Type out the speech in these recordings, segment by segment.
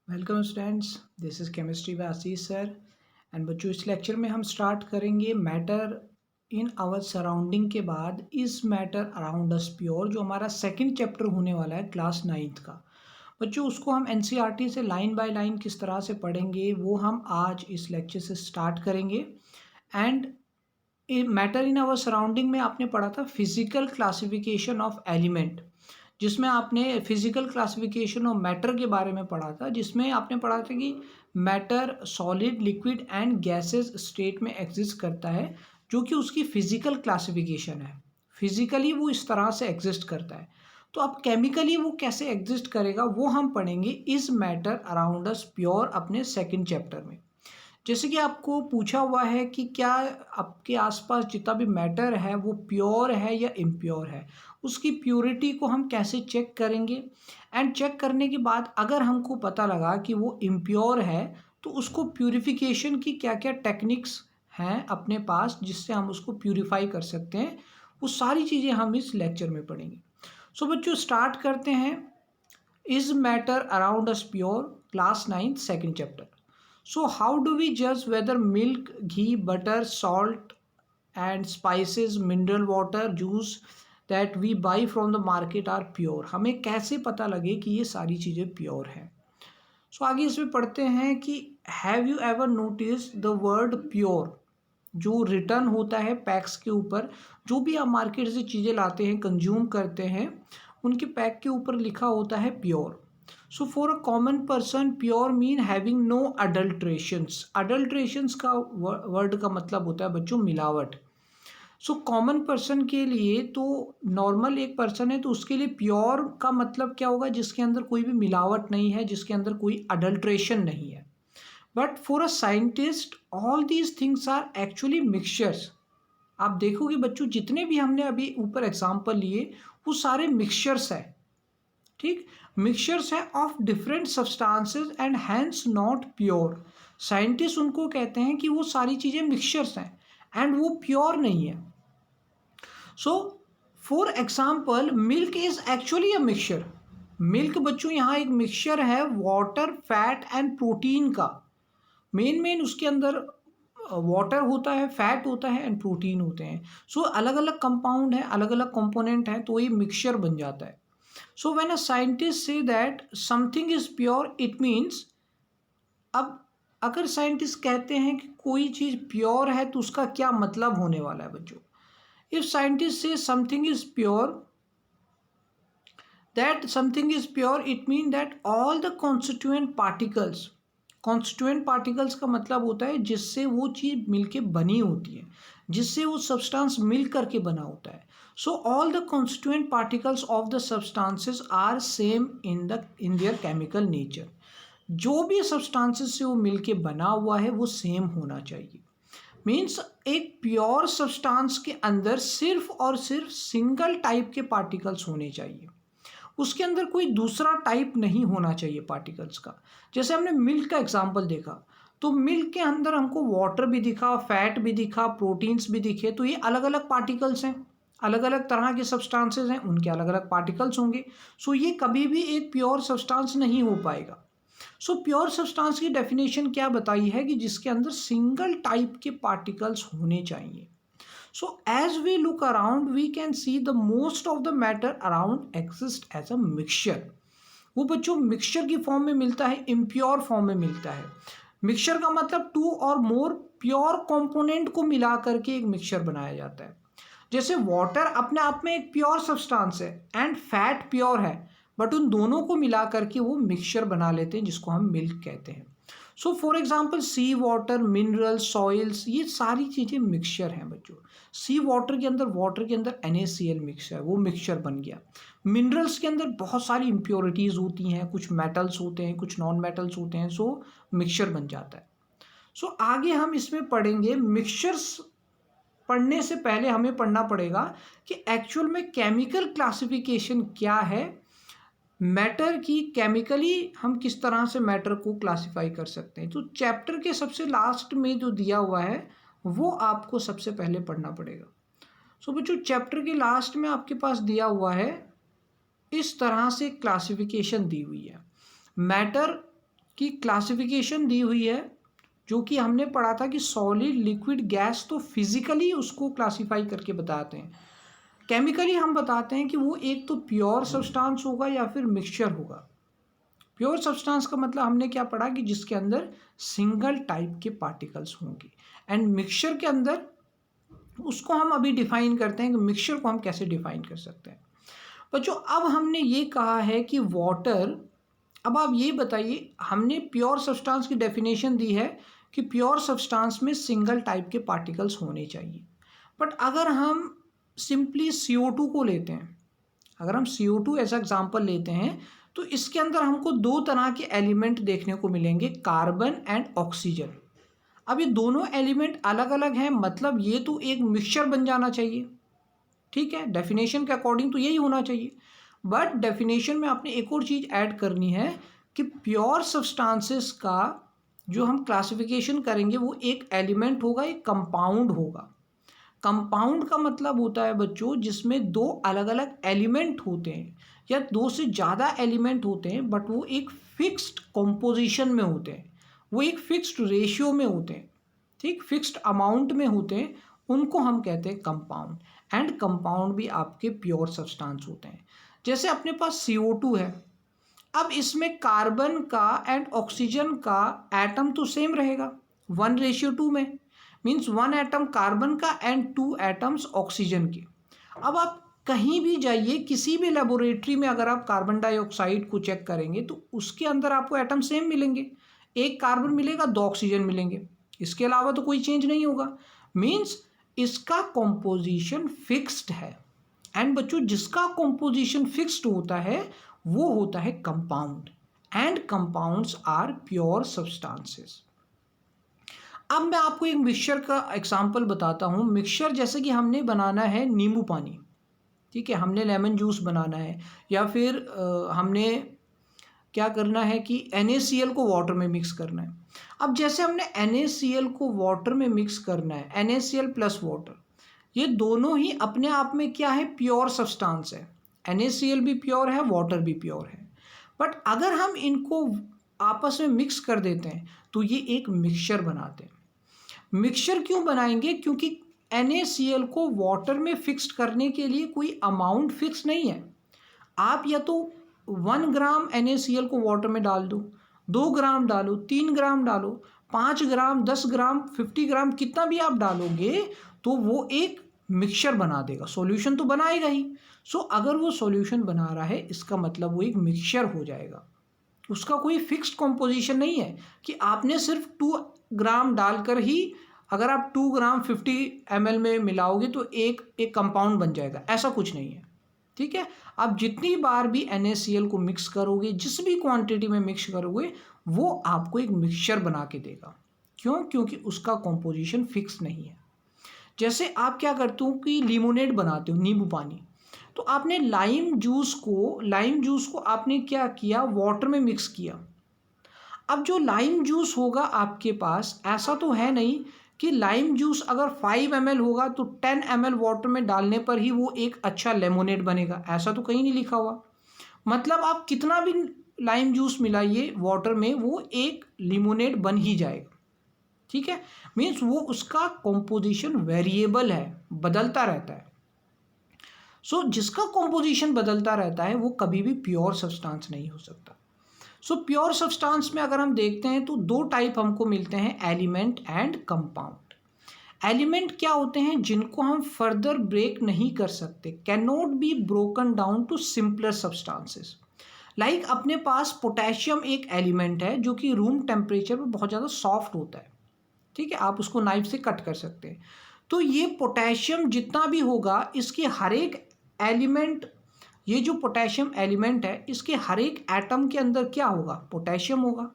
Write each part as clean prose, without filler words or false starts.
Welcome students, this is chemistry bye Ashish sir. And बच्चों, इस lecture में हम स्टार्ट करेंगे मैटर इन आवर सराउंडिंग के बाद इस मैटर अराउंड अस प्योर, जो हमारा सेकंड चैप्टर होने वाला है क्लास 9th का। बच्चों, उसको हम एनसीईआरटी से लाइन बाय लाइन किस तरह से पढ़ेंगे वो हम आज इस लेक्चर से स्टार्ट करेंगे। And matter in our surrounding में आपने पढ़ा था फिजिकल क्लासिफिकेशन ऑफ एलिमेंट, जिसमें आपने फिजिकल क्लासिफिकेशन ऑफ मैटर के बारे में पढ़ा था, जिसमें आपने पढ़ा था कि matter solid, liquid and gases state में एग्जिस्ट करता है, जो कि उसकी फिजिकल क्लासिफिकेशन है। फिजिकली वो इस तरह से एग्जिस्ट करता है। तो अब केमिकली वो कैसे एग्जिस्ट करेगा वो हम पढ़ेंगे इस मैटर अराउंड अस प्योर अपने सेकंड चैप्टर में। जैसे कि आपको पूछा हुआ है कि क्या आपके आसपास जितना भी मैटर है वो प्योर है या इम्प्योर है, उसकी प्योरिटी को हम कैसे चेक करेंगे। एंड चेक करने के बाद अगर हमको पता लगा कि वो इम्प्योर है, तो उसको प्यूरिफिकेशन की क्या क्या टेक्निक्स हैं अपने पास जिससे हम उसको प्यूरिफाई कर सकते हैं, वो सारी चीज़ें हम इस लेक्चर में पढ़ेंगे। सो बच्चों, स्टार्ट करते हैं। Is matter around us pure, class 9 second chapter. So how do we judge whether milk, ghee, butter, salt and spices, mineral water, juice that we buy from the market are pure? हमें कैसे पता लगे कि ये सारी चीज़ें pure हैं। सो आगे इसमें पढ़ते हैं कि have you ever notice the word pure, जो रिटर्न होता है पैक्स के ऊपर। जो भी आप मार्केट से चीज़ें लाते हैं, कंज्यूम करते हैं, उनके पैक के ऊपर लिखा होता है pure. So for a common person pure mean having no adulterations. Adulterations का वर्ड का मतलब होता है बच्चों मिलावट। सो कॉमन पर्सन के लिए, तो नॉर्मल एक पर्सन है तो उसके लिए प्योर का मतलब क्या होगा, जिसके अंदर कोई भी मिलावट नहीं है, जिसके अंदर कोई अडल्ट्रेशन नहीं है। But for a scientist all these things are actually mixtures. आप देखोगे बच्चों, जितने भी हमने अभी ऊपर एग्जाम्पल लिए वो सारे मिक्सचर्स है। ठीक, मिक्सचर्स है of different substances and hence not pure. Scientist उनको कहते हैं कि वो सारी चीज़ें मिक्सचर्स हैं एंड वो प्योर नहीं है। सो for example milk is actually a mixture. Milk बच्चों यहाँ एक मिक्सचर है वाटर, फैट एंड प्रोटीन का। मेन उसके अंदर वाटर होता है, फैट होता है एंड प्रोटीन होते हैं। सो अलग अलग कंपाउंड है, अलग अलग कंपोनेंट है, तो ये मिक्सचर बन जाता है। So when a scientist say that something is pure, it means, अब अगर साइंटिस्ट कहते हैं कि कोई चीज़ प्योर है तो उसका क्या मतलब होने वाला है बच्चों। इफ साइंटिस्ट से something is pure, that something is pure, it mean that all the constituent particles. Constituent particles का मतलब होता है जिससे वो चीज़ मिलके बनी होती है, जिससे वो सब्सटेंस मिल करके बना होता है। So all the constituent particles of the substances are same in their chemical nature. जो भी सब्सटेंसेस से वो मिलके बना हुआ है वो सेम होना चाहिए। मीन्स एक प्योर सब्सटेंस के अंदर सिर्फ और सिर्फ सिंगल टाइप के पार्टिकल्स होने चाहिए, उसके अंदर कोई दूसरा टाइप नहीं होना चाहिए पार्टिकल्स का। जैसे हमने मिल्क का एग्जांपल देखा, तो मिल्क के अंदर हमको वाटर भी दिखा, फैट भी दिखा, प्रोटीन्स भी दिखे, तो ये अलग अलग पार्टिकल्स हैं, अलग अलग तरह के सब्सटेंसेस हैं, उनके अलग अलग पार्टिकल्स होंगे। सो ये कभी भी एक प्योर सब्सटेंस नहीं हो पाएगा। सो प्योर सब्सटेंस की डेफिनेशन क्या बताई है कि जिसके अंदर सिंगल टाइप के पार्टिकल्स होने चाहिए। So as we look around, we can see the most of the matter around exist as a mixture. वो बच्चों मिक्सचर की फॉर्म में मिलता है, इम्प्योर फॉर्म में मिलता है। मिक्सचर का मतलब टू और मोर प्योर कंपोनेंट को मिला करके एक मिक्सचर बनाया जाता है। जैसे वाटर अपने आप में एक प्योर सब्सटेंस है एंड फैट प्योर है, बट उन दोनों को मिला करके वो मिक्सचर बना लेते हैं जिसको हम मिल्क कहते हैं। So for example sea water, mineral, soils, ये सारी चीज़ें मिक्सचर हैं बच्चों। सी वाटर के अंदर NaCl मिक्स है, वो मिक्सचर बन गया। मिनरल्स के अंदर बहुत सारी इम्प्योरिटीज़ होती हैं, कुछ मेटल्स होते हैं, कुछ नॉन मेटल्स होते हैं, सो मिक्सचर बन जाता है। सो आगे हम इसमें पढ़ेंगे। मिक्सचर्स पढ़ने से पहले हमें पढ़ना पड़ेगा कि एक्चुअल में केमिकल क्लासिफिकेशन क्या है, मैटर की केमिकली हम किस तरह से मैटर को क्लासिफाई कर सकते हैं। तो चैप्टर के सबसे लास्ट में जो दिया हुआ है वो आपको सबसे पहले पढ़ना पड़ेगा। सो बच्चों, चैप्टर के लास्ट में आपके पास दिया हुआ है, इस तरह से क्लासिफिकेशन दी हुई है। मैटर कि क्लासिफिकेशन दी हुई है, जो कि हमने पढ़ा था कि सॉलिड, लिक्विड, गैस तो फिजिकली उसको क्लासिफाई करके बताते हैं। केमिकली हम बताते हैं कि वो एक तो प्योर सब्सटेंस होगा या फिर मिक्सचर होगा। प्योर सब्सटेंस का मतलब हमने क्या पढ़ा कि जिसके अंदर सिंगल टाइप के पार्टिकल्स होंगे, एंड मिक्सचर के अंदर उसको हम अभी डिफाइन करते हैं कि मिक्सचर को हम कैसे डिफाइन कर सकते हैं। बच्चों अब हमने ये कहा है कि वाटर, अब आप ये बताइए, हमने प्योर सब्सटेंस की डेफिनेशन दी है कि प्योर सब्सटेंस में सिंगल टाइप के पार्टिकल्स होने चाहिए। बट अगर हम सिंपली CO2 को लेते हैं, अगर हम CO2 एज एग्जाम्पल लेते हैं, तो इसके अंदर हमको दो तरह के एलिमेंट देखने को मिलेंगे, कार्बन एंड ऑक्सीजन। अब ये दोनों एलिमेंट अलग अलग हैं, मतलब ये तो एक मिक्सचर बन जाना चाहिए, ठीक है, डेफिनेशन के अकॉर्डिंग तो यही होना चाहिए। बट डेफिनेशन में आपने एक और चीज़ ऐड करनी है कि प्योर सब्सटेंसेस का जो हम क्लासिफिकेशन करेंगे वो एक एलिमेंट होगा, एक कंपाउंड होगा। कंपाउंड का मतलब होता है बच्चों जिसमें दो अलग अलग एलिमेंट होते हैं या दो से ज़्यादा एलिमेंट होते हैं, बट वो एक फिक्स्ड कॉम्पोजिशन में होते हैं, वो एक फिक्स्ड रेशियो में होते हैं, ठीक, फिक्स्ड अमाउंट में होते हैं, उनको हम कहते हैं कंपाउंड। एंड कंपाउंड भी आपके प्योर सब्सटेंस होते हैं। जैसे अपने पास CO2 है, अब इसमें कार्बन का एंड ऑक्सीजन का एटम तो सेम रहेगा, 1:2 में, मीन्स 1 एटम कार्बन का एंड 2 एटम्स ऑक्सीजन के। अब आप कहीं भी जाइए, किसी भी लेबोरेटरी में अगर आप कार्बन डाइऑक्साइड को चेक करेंगे तो उसके अंदर आपको एटम सेम मिलेंगे, एक कार्बन मिलेगा, 2 ऑक्सीजन मिलेंगे, इसके अलावा तो कोई चेंज नहीं होगा। मीन्स इसका कॉम्पोजिशन फिक्स्ड है। एंड बच्चों जिसका कॉम्पोजिशन फिक्स्ड होता है वो होता है compound, and compounds are pure substances. अब मैं आपको एक मिक्सचर का एग्जांपल बताता हूँ। मिक्सचर जैसे कि हमने बनाना है नींबू पानी, ठीक है, हमने लेमन जूस बनाना है, या फिर हमने क्या करना है कि NaCl को वाटर में मिक्स करना है। अब जैसे हमने NaCl को वाटर में मिक्स करना है, NaCl प्लस वाटर, ये दोनों ही अपने आप में क्या है, प्योर सब्सटेंस है। NaCl भी प्योर है, वाटर भी प्योर है। बट अगर हम इनको आपस में मिक्स कर देते हैं तो ये एक मिक्सचर बनाते हैं। मिक्सचर क्यों बनाएंगे, क्योंकि NaCl को वाटर में फिक्स्ड करने के लिए कोई अमाउंट फिक्स नहीं है। आप या तो 1 ग्राम NaCl को वाटर में डाल दो, 2 ग्राम डालो, 3 ग्राम डालो, 5 ग्राम, 10 ग्राम, 50 ग्राम, कितना भी आप डालोगे तो वो एक मिक्सचर बना देगा, सॉल्यूशन तो बनाएगा ही। सो अगर वो सॉल्यूशन बना रहा है इसका मतलब वो एक मिक्सचर हो जाएगा, उसका कोई फिक्स्ड कॉम्पोजिशन नहीं है कि आपने सिर्फ 2 ग्राम डालकर ही अगर आप 2 ग्राम 50 ml में मिलाओगे तो एक कंपाउंड बन जाएगा, ऐसा कुछ नहीं है, ठीक है। आप जितनी बार भी NaCl को मिक्स करोगे, जिस भी क्वांटिटी में मिक्स करोगे, वो आपको एक मिक्सचर बना के देगा। क्यों, क्योंकि उसका कॉम्पोजिशन फिक्स नहीं है। जैसे आप क्या करते हो कि लिमोनेड बनाते हो, नींबू पानी, तो आपने लाइम जूस को आपने क्या किया, वाटर में मिक्स किया। अब जो लाइम जूस होगा आपके पास, ऐसा तो है नहीं कि लाइम जूस अगर 5 ml होगा तो 10 ml वाटर में डालने पर ही वो एक अच्छा लेमोनेड बनेगा, ऐसा तो कहीं नहीं लिखा हुआ। मतलब आप कितना भी लाइम जूस मिलाइए वाटर में, वो एक लिमोनेड बन ही जाएगा, ठीक है। मीन्स वो उसका कॉम्पोजिशन वेरिएबल है, बदलता रहता है। सो जिसका कॉम्पोजिशन बदलता रहता है वो कभी भी प्योर सब्सटेंस नहीं हो सकता। सो प्योर सब्सटेंस में अगर हम देखते हैं तो दो टाइप हमको मिलते हैं, एलिमेंट एंड कंपाउंड। एलिमेंट क्या होते हैं, जिनको हम फर्दर ब्रेक नहीं कर सकते, can not be broken down to simpler substances. Like अपने पास पोटेशियम एक एलिमेंट है जो कि रूम टेम्परेचर पर बहुत ज़्यादा सॉफ्ट होता है, ठीक है, आप उसको नाइफ से कट कर सकते हैं। तो ये पोटेशियम जितना भी होगा, इसके हर एक एलिमेंट, ये जो पोटेशियम एलिमेंट है, इसके हर एक एटम के अंदर क्या होगा, पोटेशियम होगा,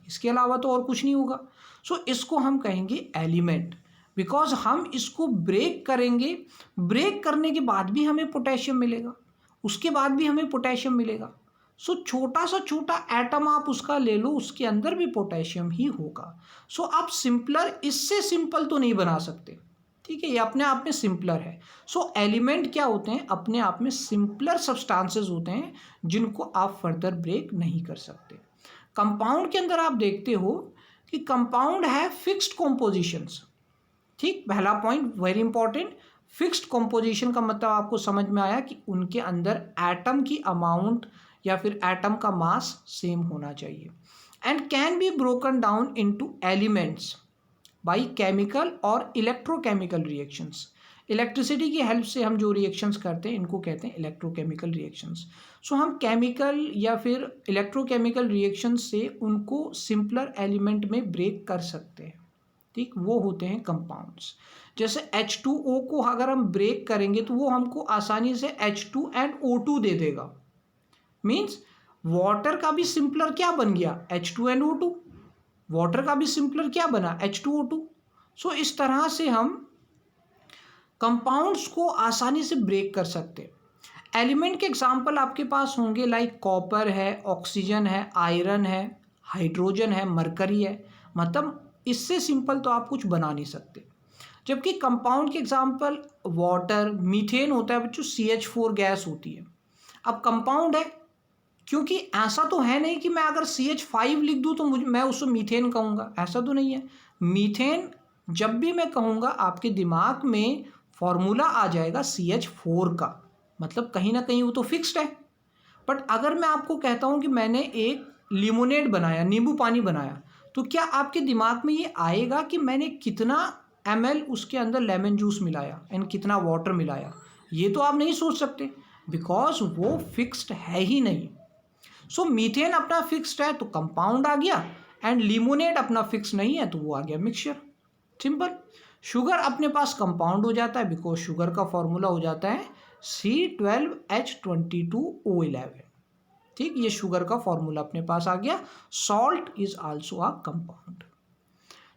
इसके अलावा तो और कुछ नहीं होगा। सो इसको हम कहेंगे एलिमेंट, बिकॉज हम इसको ब्रेक करेंगे, ब्रेक करने के बाद भी हमें पोटेशियम मिलेगा, उसके बाद भी हमें पोटेशियम मिलेगा। सो छोटा सा छोटा एटम आप उसका ले लो, उसके अंदर भी पोटेशियम ही होगा। सो आप सिंपलर, इससे सिंपल तो नहीं बना सकते, ठीक है, ये अपने आप में सिंपलर है। सो एलिमेंट क्या होते हैं, अपने आप में सिंपलर सब्सटेंसेस होते हैं जिनको आप फर्दर ब्रेक नहीं कर सकते। कंपाउंड के अंदर आप देखते हो कि कंपाउंड है फिक्स्ड कॉम्पोजिशंस। ठीक, पहला point very important, fixed composition का मतलब आपको समझ में आया कि उनके अंदर एटम की अमाउंट या फिर एटम का मास सेम होना चाहिए। And can be broken down into elements by chemical और इलेक्ट्रोकेमिकल रिएक्शंस। इलेक्ट्रिसिटी की हेल्प से हम जो रिएक्शंस करते हैं इनको कहते हैं इलेक्ट्रोकेमिकल रिएक्शंस। सो हम केमिकल या फिर इलेक्ट्रोकेमिकल रिएक्शंस से उनको सिंपलर एलिमेंट में ब्रेक कर सकते हैं। ठीक, वो होते हैं कंपाउंड्स। जैसे H2O को अगर हम ब्रेक करेंगे तो वो हमको आसानी से H2 एंड O2 दे देगा। मीन्स वाटर का भी सिंपलर क्या बन गया, H2 एंड O2। वाटर का भी सिंपलर क्या बना, H2O2। सो इस तरह से हम कंपाउंड्स को आसानी से ब्रेक कर सकते हैं। एलिमेंट के एग्जाम्पल आपके पास होंगे लाइक कॉपर है, ऑक्सीजन है, आयरन है, हाइड्रोजन है, मरकरी है। मतलब इससे सिंपल तो आप कुछ बना नहीं सकते। जबकि कंपाउंड के एग्जाम्पल वाटर, मीथेन होता है बच्चों, CH4 गैस होती है। अब कंपाउंड है क्योंकि ऐसा तो है नहीं कि मैं अगर CH5 लिख दूँ तो मैं उसको मीथेन कहूँगा, ऐसा तो नहीं है। मीथेन जब भी मैं कहूँगा आपके दिमाग में फॉर्मूला आ जाएगा CH4 का, मतलब कहीं ना कहीं वो तो फिक्स्ड है। बट अगर मैं आपको कहता हूँ कि मैंने एक लिमोनेड बनाया, नींबू पानी बनाया, तो क्या आपके दिमाग में ये आएगा कि मैंने कितना ml उसके अंदर लेमन जूस मिलाया एंड कितना वाटर मिलाया? ये तो आप नहीं सोच सकते, बिकॉज वो फिक्स्ड है ही नहीं। सो मीथेन अपना फिक्स्ड है तो कंपाउंड आ गया, एंड लिमोनेड अपना फिक्स नहीं है तो वो आ गया मिक्सचर। सिंपल। शुगर अपने पास कंपाउंड हो जाता है बिकॉज शुगर का फॉर्मूला हो जाता है C12H22O11। ठीक, ये शुगर का फॉर्मूला अपने पास आ गया। Salt is also a compound.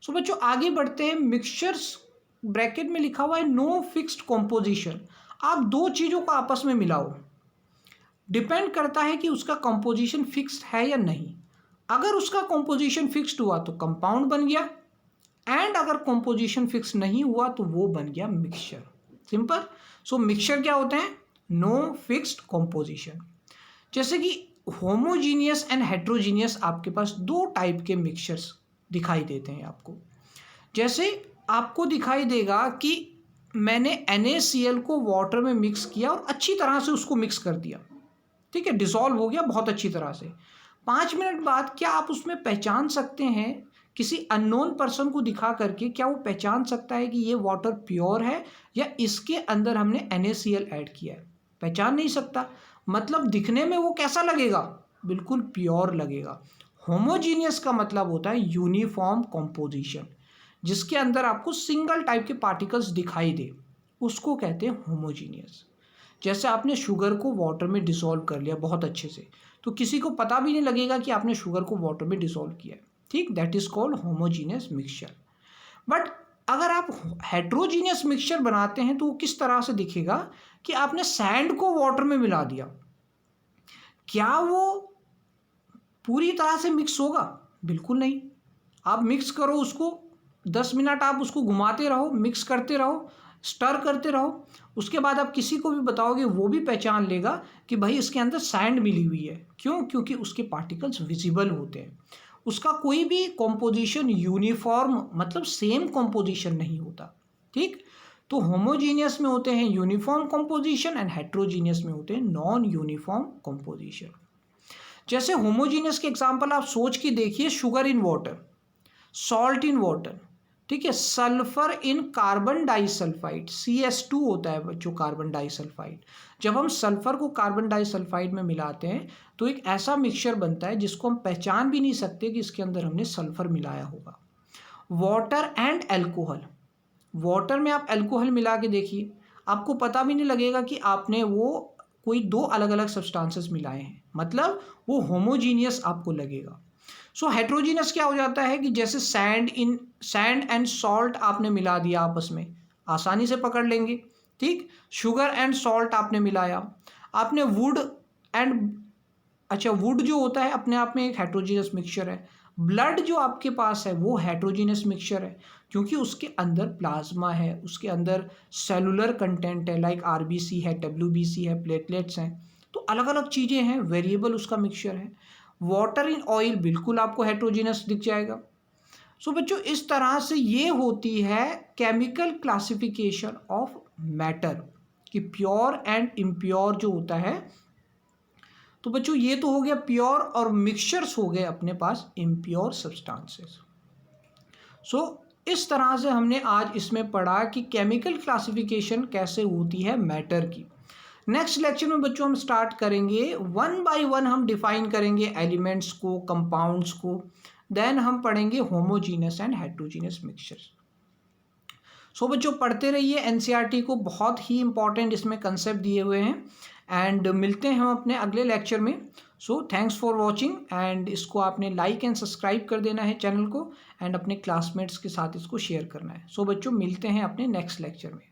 So बच्चों आगे बढ़ते हैं। मिक्सचर्स ब्रैकेट में लिखा हुआ है नो फिक्स्ड कॉम्पोजिशन। आप दो चीज़ों को आपस में मिलाओ, डिपेंड करता है कि उसका कॉम्पोजिशन फिक्स्ड है या नहीं। अगर उसका कॉम्पोजिशन फिक्स्ड हुआ तो कंपाउंड बन गया, एंड अगर कॉम्पोजिशन फिक्स नहीं हुआ तो वो बन गया मिक्सचर। सिंपल। सो मिक्सचर क्या होते हैं, नो फिक्स्ड कॉम्पोजिशन। जैसे कि होमोजीनियस एंड हेट्रोजीनियस आपके पास दो टाइप के मिक्सचर्स दिखाई देते हैं आपको। जैसे आपको दिखाई देगा कि मैंने NaCl को वाटर में मिक्स किया और अच्छी तरह से उसको मिक्स कर दिया, ठीक है, डिसॉल्व हो गया बहुत अच्छी तरह से। 5 मिनट बाद क्या आप उसमें पहचान सकते हैं, किसी अननोन पर्सन को दिखा करके क्या वो पहचान सकता है कि ये वाटर प्योर है या इसके अंदर हमने NaCl ऐड किया है? पहचान नहीं सकता। मतलब दिखने में वो कैसा लगेगा, बिल्कुल प्योर लगेगा। होमोजीनियस का मतलब होता है यूनिफॉर्म कॉम्पोजिशन, जिसके अंदर आपको सिंगल टाइप के पार्टिकल्स दिखाई दे, उसको कहते हैं होमोजीनियस। जैसे आपने शुगर को वाटर में डिसॉल्व कर लिया बहुत अच्छे से, तो किसी को पता भी नहीं लगेगा कि आपने शुगर को वाटर में डिसॉल्व किया है। ठीक, that is called homogeneous mixture. But अगर आप हेट्रोजीनियस मिक्सचर बनाते हैं तो वो किस तरह से दिखेगा कि आपने सैंड को वाटर में मिला दिया। क्या वो पूरी तरह से मिक्स होगा? बिल्कुल नहीं। आप मिक्स करो उसको, 10 मिनट आप उसको घुमाते रहो, मिक्स करते रहो, स्टर करते रहो, उसके बाद आप किसी को भी बताओगे वो भी पहचान लेगा कि भाई इसके अंदर सैंड मिली हुई है। क्यों? क्योंकि उसके पार्टिकल्स विजिबल होते हैं। उसका कोई भी कॉम्पोजिशन यूनिफॉर्म मतलब सेम कॉम्पोजिशन नहीं होता। ठीक, तो होमोजीनियस में होते हैं यूनिफॉर्म कॉम्पोजिशन एंड हेट्रोजीनियस में होते हैं नॉन यूनिफॉर्म कॉम्पोजिशन। जैसे होमोजीनियस के एग्जाम्पल आप सोच के देखिए, sugar in water, salt in water, ठीक है, sulphur in carbon disulphide, CS2 होता है बच्चों कार्बन डाइसल्फाइड। जब हम सल्फर को कार्बन डाइसल्फाइड में मिलाते हैं तो एक ऐसा मिक्सचर बनता है जिसको हम पहचान भी नहीं सकते कि इसके अंदर हमने सल्फर मिलाया होगा। वाटर एंड एल्कोहल, वाटर में आप एल्कोहल मिला के देखिए, आपको पता भी नहीं लगेगा कि आपने वो कोई दो अलग अलग सब्सटेंसेस मिलाए हैं, मतलब वो होमोजीनियस आपको लगेगा। सो हेट्रोजीनियस क्या हो जाता है कि जैसे सैंड एंड सॉल्ट आपने मिला दिया आपस में, आसानी से पकड़ लेंगे। ठीक, शुगर एंड सॉल्ट आपने मिलाया, आपने वुड एंड, अच्छा वुड जो होता है अपने आप में एक हेट्रोजीनियस मिक्सचर है। ब्लड जो आपके पास है वो हेट्रोजीनियस मिक्सचर है, क्योंकि उसके अंदर प्लाज्मा है, उसके अंदर सेलुलर कंटेंट है, लाइक RBC है, WBC है, प्लेटलेट्स हैं, तो अलग अलग चीज़ें हैं, वेरिएबल उसका मिक्सचर है। वाटर इन ऑयल बिल्कुल आपको हेट्रोजीनस दिख जाएगा। सो बच्चों इस तरह से ये होती है केमिकल क्लासिफिकेशन ऑफ मैटर कि प्योर एंड इम्प्योर जो होता है। तो बच्चों ये तो हो गया प्योर, और मिक्सचर्स हो गए अपने पास इम्प्योर सब्सटेंसेस। सो इस तरह से हमने आज इसमें पढ़ा कि केमिकल क्लासिफिकेशन कैसे होती है मैटर की। नेक्स्ट लेक्चर में बच्चों हम स्टार्ट करेंगे वन बाय वन, हम डिफाइन करेंगे एलिमेंट्स को, कंपाउंड्स को, देन हम पढ़ेंगे होमोजीनस एंड हेट्रोजीनस मिक्सचर्स। सो बच्चों पढ़ते रहिए एनसीईआरटी को, बहुत ही इंपॉर्टेंट इसमें कंसेप्ट दिए हुए हैं। एंड मिलते हैं हम अपने अगले लेक्चर में। So thanks for watching, and इसको आपने लाइक एंड सब्सक्राइब कर देना है चैनल को, एंड अपने क्लासमेट्स के साथ इसको शेयर करना है। सो बच्चों मिलते हैं अपने नेक्स्ट लेक्चर में।